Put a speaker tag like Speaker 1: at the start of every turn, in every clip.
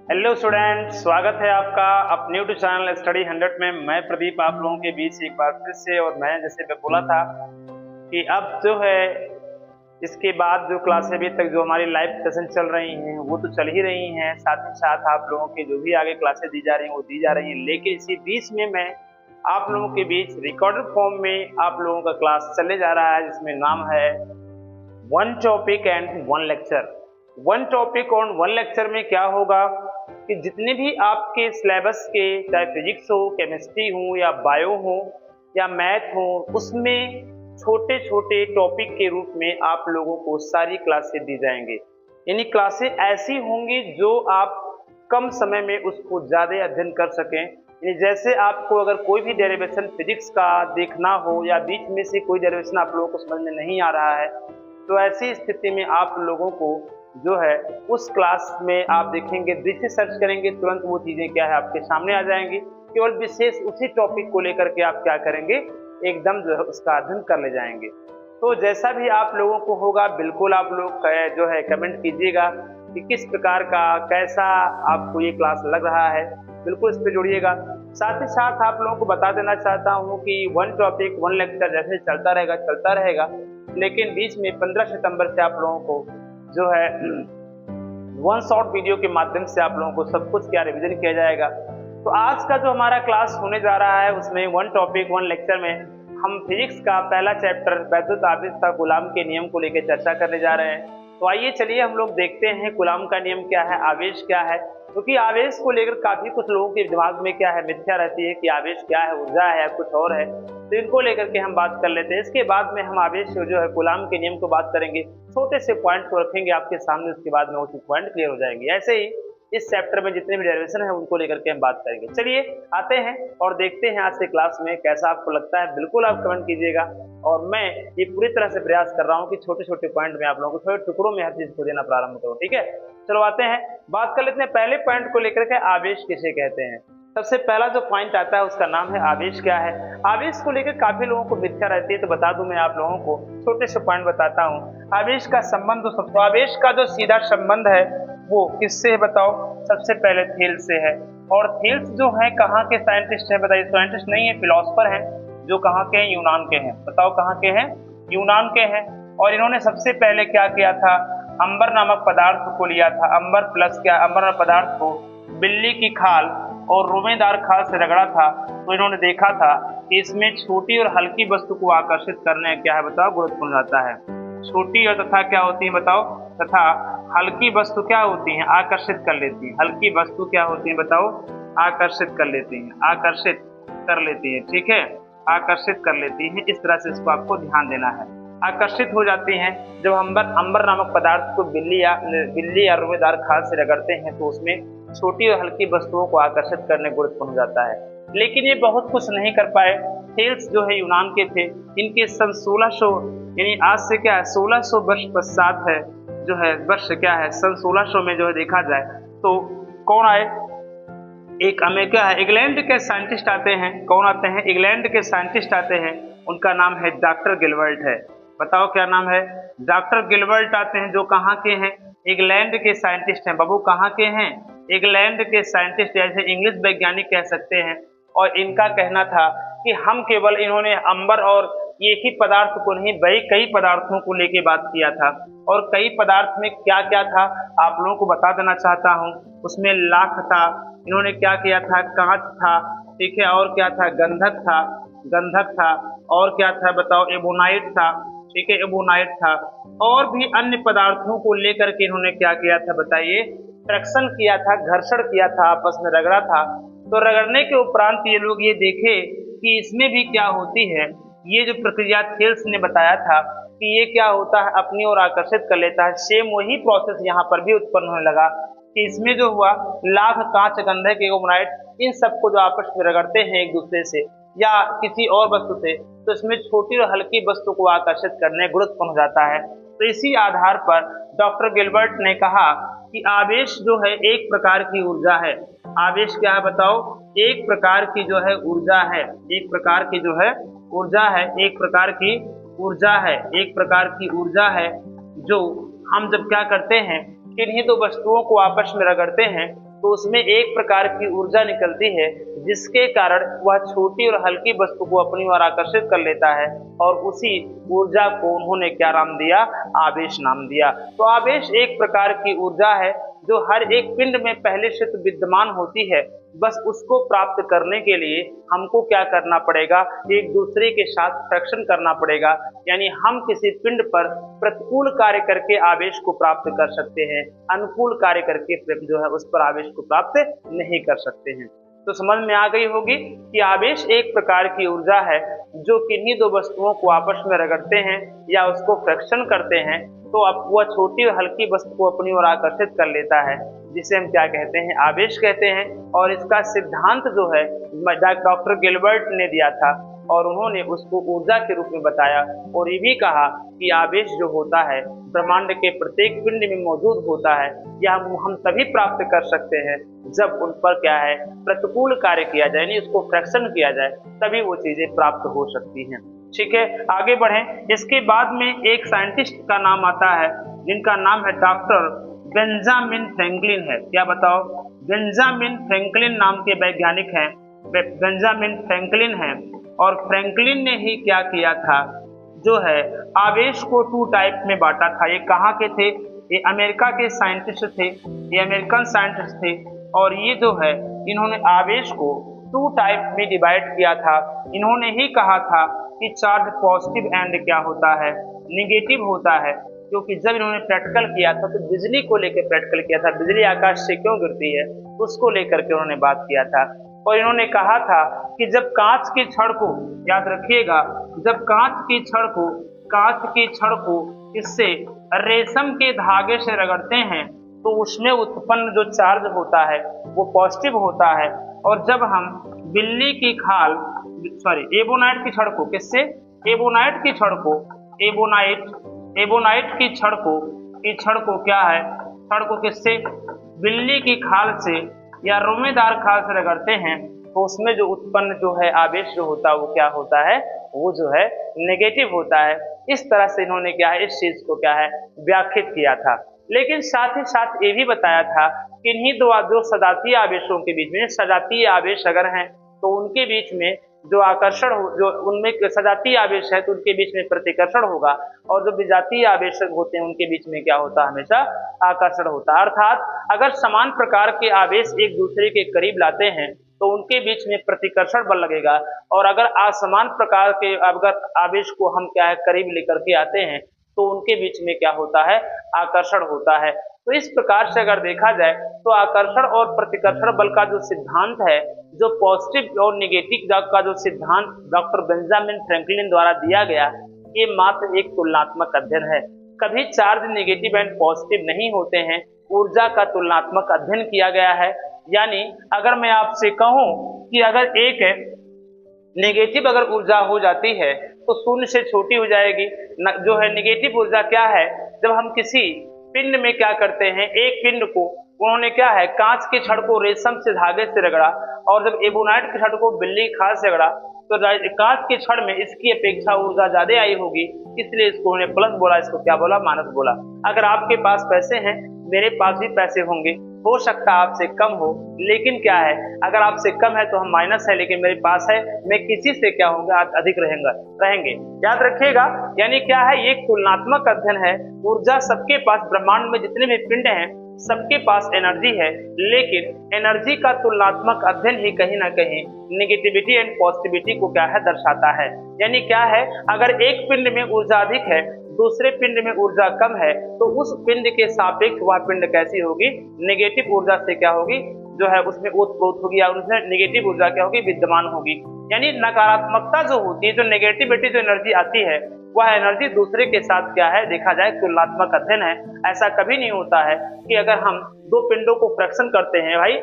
Speaker 1: Hello student, स्वागत है आपका अपने यूट्यूब चैनल स्टडी 100 में। मैं प्रदीप आप लोगों के बीच एक बार फिर से। और मैं जैसे मैं बोला था कि अब जो है इसके बाद जो क्लास अभी तक जो हमारी लाइव सेशन चल रही हैं वो तो चल ही रही हैं, साथ ही साथ आप लोगों के जो भी आगे क्लासेस दी जा रही हैं वो दी जा रही हैं। लेकिन इसी बीच में मैं आप लोगों के बीच रिकॉर्डेड फॉर्म में आप लोगों का क्लास चलने जा रहा है, जिसमें नाम है one topic and one lecture. One topic और वन लेक्चर में क्या होगा कि जितने भी आपके सिलेबस के, चाहे फिजिक्स हो, केमिस्ट्री हो या बायो हो या मैथ हो, उसमें छोटे छोटे टॉपिक के रूप में आप लोगों को सारी क्लासेस दी जाएंगे। यानी क्लासेस ऐसी होंगी जो आप कम समय में उसको ज़्यादा अध्ययन कर सकें। यानी जैसे आपको अगर कोई भी डेरिवेशन फिजिक्स का देखना हो या बीच में से कोई डेरिवेशन आप लोगों को समझ में नहीं आ रहा है, तो ऐसी स्थिति में आप लोगों को जो है उस क्लास में आप देखेंगे, दृश्य सर्च करेंगे, तुरंत वो चीज़ें क्या है आपके सामने आ जाएंगी। केवल विशेष उसी टॉपिक को लेकर के आप क्या करेंगे, एकदम जो है उसका अध्ययन कर ले जाएंगे। तो जैसा भी आप लोगों को होगा, बिल्कुल आप लोग जो है कमेंट कीजिएगा कि किस प्रकार का कैसा आपको ये क्लास लग रहा है, बिल्कुल इस पर जुड़िएगा। साथ ही साथ आप लोगों को बता देना चाहता हूँ कि वन टॉपिक वन लेक्चर जैसे चलता रहेगा, लेकिन बीच में 15 सितंबर से आप लोगों को जो है वन शॉर्ट वीडियो के माध्यम से आप लोगों को सब कुछ क्या रिवीजन किया जाएगा। तो आज का जो हमारा क्लास होने जा रहा है उसमें वन टॉपिक वन लेक्चर में हम फिजिक्स का पहला चैप्टर वैद्युत आवेश का कूलाम के नियम को लेकर चर्चा करने जा रहे हैं। तो आइए चलिए हम लोग देखते हैं कूलाम का नियम क्या है, आवेश क्या है। क्योंकि आवेश को लेकर काफी कुछ लोगों के दिमाग में क्या है, मिथ्या रहती है कि आवेश क्या है, ऊर्जा है या कुछ और है। तो इनको लेकर के हम बात कर लेते हैं। इसके बाद में हम आवेश जो है कूलाम के नियम को बात करेंगे, छोटे से पॉइंट को रखेंगे आपके सामने, उसके बाद में वो पॉइंट क्लियर हो जाएंगे। ऐसे ही इस चैप्टर में जितने भी डेरिवेशन है उनको लेकर के हम बात करेंगे। चलिए आते हैं और देखते हैं आज के क्लास में कैसा आपको लगता है। बिल्कुल आप कमेंट कीजिएगा और मैं ये पूरी तरह से प्रयास कर रहा हूँ कि छोटे छोटे पॉइंट में आप लोगों को छोटे टुकड़ों में हर चीज को देना प्रारंभ करूँ। ठीक है, चलो आते हैं, बात कर लेते हैं पहले पॉइंट को लेकर के, आवेश किसे कहते हैं। सबसे पहला जो पॉइंट आता है उसका नाम है आवेश क्या है। आवेश को लेकर काफी लोगों को मिथ्या रहती है, तो बता दूं मैं आप लोगों को, छोटे से पॉइंट बताता हूँ। आवेश का संबंध, सबसे आवेश का जो सीधा संबंध है वो किससे है बताओ। सबसे पहले थेल्स से है। और थेल्स जो है कहाँ के साइंटिस्ट हैं बताइए। साइंटिस्ट नहीं है, फिलोसफर हैं, जो कहाँ के हैं, यूनान के हैं। बताओ कहाँ के हैं, यूनान के हैं। और इन्होंने सबसे पहले क्या किया था, अंबर नामक पदार्थ को लिया था। अंबर प्लस क्या, अंबर नामक पदार्थ को बिल्ली की खाल और रोमेदार खाल से रगड़ा था। तो इन्होंने देखा था कि इसमें छोटी और हल्की वस्तु को आकर्षित करने क्या है बताओ, गुरुत्वाकर्षण रहता है। छोटी और तथा क्या होती है बताओ, तथा हल्की वस्तु क्या होती हैं, आकर्षित कर लेती हैं। हल्की वस्तु क्या होती है बताओ, आकर्षित कर लेती हैं, आकर्षित कर लेती है। ठीक है, आकर्षित कर लेती हैं। इस तरह से इसको आपको ध्यान देना है, आकर्षित हो जाती हैं। जब अंबर नामक पदार्थ को बिल्ली या रोमेदार खाल से रगड़ते हैं तो उसमें छोटी और हल्की वस्तुओं को आकर्षित करने गुरुत्व हो जाता है। लेकिन ये बहुत कुछ नहीं कर पाए। थेल्स जो है यूनान के थे। इनके सन 1600 यानी आज से क्या है 1600 वर्ष पश्चात है जो है, वर्ष क्या है सन 1600 में जो है देखा जाए तो कौन आए, एक अमेरिका है, इंग्लैंड के साइंटिस्ट आते हैं। कौन आते हैं, इंग्लैंड के साइंटिस्ट आते हैं। उनका नाम है डॉक्टर गिलबर्ट है। बताओ क्या नाम है, डॉक्टर गिलबर्ट आते हैं, जो कहाँ के हैं, इंग्लैंड के साइंटिस्ट हैं। बाबू कहाँ के हैं, इंग्लैंड के साइंटिस्ट, जैसे इंग्लिश वैज्ञानिक कह सकते हैं। और इनका कहना था कि हम केवल, इन्होंने अंबर और एक ही पदार्थ को नहीं, कई पदार्थों को लेके बात किया था। और कई पदार्थ में क्या क्या था आप लोगों को बता देना चाहता हूँ। उसमें लाख था, इन्होंने क्या किया था, कांच था, ठीक है, और क्या था, गंधक था, और क्या था बताओ, एबोनाइट था, ठीक है, एबोनाइट था। और भी अन्य पदार्थों को लेकर के इन्होंने क्या किया था बताइए, फ्रिक्शन किया था, घर्षण किया था, आपस में रगड़ा था। तो रगड़ने के उपरांत ये लोग ये देखे कि इसमें भी क्या होती है, ये जो प्रक्रिया थेल्स ने बताया था कि ये क्या होता है, अपनी ओर आकर्षित कर लेता है। सेम वही प्रोसेस यहाँ पर भी उत्पन्न होने लगा कि इसमें जो हुआ, लाख, कांच, गंधक, एबोनाइट, इन सबको जो आपस में रगड़ते हैं एक दूसरे से या किसी और वस्तु से, तो इसमें छोटी और हल्की वस्तु को आकर्षित करने गुरुत्व हो जाता है। तो इसी आधार पर डॉक्टर गिलबर्ट ने कहा कि आवेश जो है एक प्रकार की ऊर्जा है। आवेश क्या है बताओ, एक प्रकार की जो है ऊर्जा है, एक प्रकार की जो है ऊर्जा है, एक प्रकार की ऊर्जा है, एक प्रकार की ऊर्जा है, जो हम जब क्या करते हैं, किन्हीं दो वस्तुओं को आपस में रगड़ते हैं तो उसमें एक प्रकार की ऊर्जा निकलती है जिसके कारण वह छोटी और हल्की वस्तु को अपनी ओर आकर्षित कर लेता है, और उसी ऊर्जा को उन्होंने क्या नाम दिया? आवेश नाम दिया। तो आवेश एक प्रकार की ऊर्जा है जो हर एक पिंड में पहले से तो विद्यमान होती है, बस उसको प्राप्त करने के लिए हमको क्या करना पड़ेगा? एक दूसरे के साथ फ्रिक्शन करना पड़ेगा। यानी हम किसी पिंड पर प्रतिकूल कार्य करके आवेश को प्राप्त कर सकते हैं, अनुकूल कार्य करके जो है उस पर आवेश को प्राप्त नहीं कर सकते हैं। तो समझ में आ गई होगी कि आवेश एक प्रकार की ऊर्जा है जो किन्हीं दो वस्तुओं को आपस में रगड़ते हैं या उसको फ्रिक्शन करते हैं, तो अब वह छोटी और हल्की वस्तु को अपनी ओर आकर्षित कर लेता है, जिसे हम क्या कहते हैं? आवेश कहते हैं। और इसका सिद्धांत जो है डॉक्टर गिलबर्ट ने दिया था, और उन्होंने उसको ऊर्जा के रूप में बताया, और ये भी कहा कि आवेश जो होता है ब्रह्मांड के प्रत्येक पिंड में मौजूद होता है, या हम तभी प्राप्त कर सकते हैं जब उन पर क्या है? प्रतिकूल कार्य किया जाए, यानी उसको फ्रिक्शन किया जाए, तभी वो चीजें प्राप्त हो सकती हैं। ठीक है, आगे बढ़ें। इसके बाद में एक साइंटिस्ट का नाम आता है जिनका नाम है डॉक्टर बेंजामिन फ्रैंकलिन है। क्या बताओ? बेंजामिन फ्रैंकलिन नाम के वैज्ञानिक हैं, बेंजामिन फ्रैंकलिन हैं। और फ्रैंकलिन ने ही क्या किया था? जो है आवेश को 2 टाइप में बांटा था। ये कहाँ के थे? ये अमेरिका के साइंटिस्ट थे, ये अमेरिकन साइंटिस्ट थे। और ये जो है इन्होंने आवेश को 2 टाइप में डिवाइड किया था। इन्होंने ही कहा था कि चार्ज पॉजिटिव एंड क्या होता है? निगेटिव होता है। क्योंकि जब इन्होंने प्रैक्टिकल किया था तो बिजली को लेकर प्रैक्टिकल किया था, बिजली आकाश से क्यों गिरती है उसको लेकर के उन्होंने बात किया था। और इन्होंने कहा था कि जब कांच की छड़ को, याद रखिएगा, जब कांच की छड़ को इससे रेशम के धागे से रगड़ते हैं तो उसमें उत्पन्न जो चार्ज होता है वो पॉजिटिव होता है। और जब हम बिल्ली की खाल, एबोनाइट की छड़ को, किससे? एबोनाइट की छड़ को, एबोनाइट की छड़ को क्या है? छड़ को किससे? बिल्ली की खाल से या रोमेदार खाल से रगड़ते हैं तो उसमें जो उत्पन्न जो है आवेश जो होता है वो क्या होता है? वो जो है नेगेटिव होता है। इस तरह से इन्होंने क्या है? इस चीज को क्या है? व्याख्यात किया था। लेकिन साथ ही साथ ये भी बताया था कि इन्हीं दो सजातीय आवेशों के बीच में, सजातीय आवेश अगर हैं तो उनके बीच में जो आकर्षण हो, जो उनमें सजातीय आवेश है तो उनके बीच में प्रतिकर्षण होगा, और जो विजातीय आवेश होते हैं उनके बीच में क्या होता है? हमेशा आकर्षण होता है। अर्थात अगर समान प्रकार के आवेश एक दूसरे के करीब लाते हैं तो उनके बीच में प्रतिकर्षण बल लगेगा, और अगर असमान प्रकार के अगर आवेश को हम क्या है? करीब लेकर के आते हैं तो उनके बीच में क्या होता है? आकर्षण होता है। तो इस प्रकार से अगर देखा जाए तो आकर्षण और प्रतिकर्षण बल का जो सिद्धांत है, जो पॉजिटिव और निगेटिव का जो सिद्धांत डॉक्टर बेंजामिन फ्रैंकलिन द्वारा दिया गया, ये मात्र एक तुलनात्मक अध्ययन है। कभी चार्ज नेगेटिव एंड पॉजिटिव नहीं होते हैं, ऊर्जा का तुलनात्मक अध्ययन किया गया है। यानी अगर मैं आपसे कहूं कि अगर एक नेगेटिव अगर ऊर्जा हो जाती है तो शून्य से छोटी हो जाएगी। जो है नेगेटिव ऊर्जा क्या है? जब हम किसी पिंड में क्या करते हैं, एक पिंड को उन्होंने क्या है? कांच की छड़ को रेशम से धागे से रगड़ा, और जब एबोनाइट की छड़ को बिल्ली की खाल से रगड़ा तो कांच की छड़ में इसकी अपेक्षा ऊर्जा ज्यादा आई होगी, इसलिए इसको उन्होंने प्लस बोला, इसको क्या बोला? माइनस बोला। अगर आपके पास पैसे हैं, मेरे पास भी पैसे होंगे, हो सकता है आपसे कम हो, लेकिन क्या है? अगर आपसे कम है तो हम माइनस है, लेकिन मेरे पास है, मैं किसी से क्या होंगे? अधिक रहेंगे। याद रखिएगा, यानी क्या है? ये एक तुलनात्मक अध्ययन है। ऊर्जा सबके पास, ब्रह्मांड में जितने भी पिंड हैं सबके पास एनर्जी है, लेकिन एनर्जी का तुलनात्मक अध्ययन ही कहीं ना कहीं नेगेटिविटी एंड पॉजिटिविटी को क्या है? दर्शाता है। यानी क्या है? अगर एक पिंड में ऊर्जा अधिक है, दूसरे पिंड में ऊर्जा कम है, तो उस पिंड के सापेक्ष वह पिंड कैसी होगी? नेगेटिव ऊर्जा से क्या होगी? जो है उसमें ओतप्रोत होगी, या उसमें नेगेटिव ऊर्जा क्या होगी? विद्यमान होगी। यानी नकारात्मकता जो होती है, जो नेगेटिविटी जो एनर्जी आती है, वह एनर्जी दूसरे के साथ क्या है? देखा जाए तुलनात्मक अध्ययन है। ऐसा कभी नहीं होता है कि अगर हम दो पिंडों को फ्रैक्शन करते हैं, भाई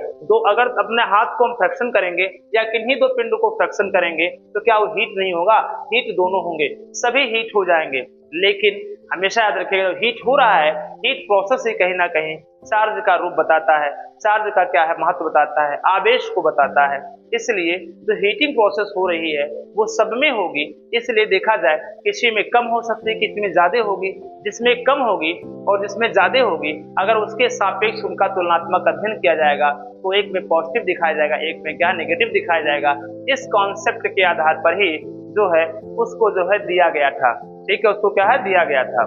Speaker 1: अगर अपने हाथ को हम फ्रैक्शन करेंगे या किन्हीं दो पिंडों को फ्रैक्शन करेंगे तो क्या वो हीट नहीं होगा? हीट दोनों होंगे, सभी हीट हो जाएंगे। लेकिन हमेशा याद रखिएगा, हीट हो रहा है, हीट प्रोसेस ही कहीं ना कहीं चार्ज का रूप बताता है, चार्ज का क्या है महत्व बताता है, आवेश को बताता है। इसलिए जो हीटिंग प्रोसेस हो रही है वो सब में होगी। इसलिए देखा जाए किसी में कम हो सकती है, किसी में ज्यादा होगी। जिसमें कम होगी और जिसमें ज्यादा होगी, अगर उसके सापेक्ष उनका तुलनात्मक अध्ययन किया जाएगा तो एक में पॉजिटिव दिखाया जाएगा, एक में क्या नेगेटिव दिखाया जाएगा। इस कॉन्सेप्ट के आधार पर ही जो है उसको जो है दिया गया था। ठीक है, उसको क्या है दिया गया था।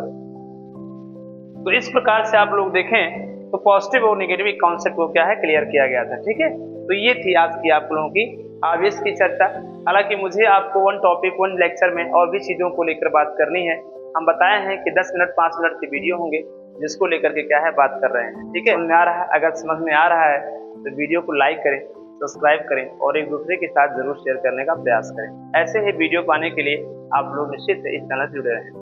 Speaker 1: तो इस प्रकार से आप लोग देखें तो पॉजिटिव और नेगेटिव कॉन्सेप्ट को क्या है क्लियर किया गया था। ठीक है, तो ये थी आज की आप लोगों की आवेश की चर्चा। हालांकि मुझे आपको वन टॉपिक वन लेक्चर में और भी चीजों को लेकर बात करनी है। हम बताए हैं कि 10 मिनट 5 मिनट की वीडियो होंगे जिसको लेकर के क्या है बात कर रहे हैं। ठीक है, समझ में आ रहा है? अगर समझ में आ रहा है तो वीडियो को लाइक करें, सब्सक्राइब करें और एक दूसरे के साथ जरूर शेयर करने का प्रयास करें। ऐसे ही वीडियो पाने के लिए आप लोग निश्चित इस चैनल से जुड़े रहें।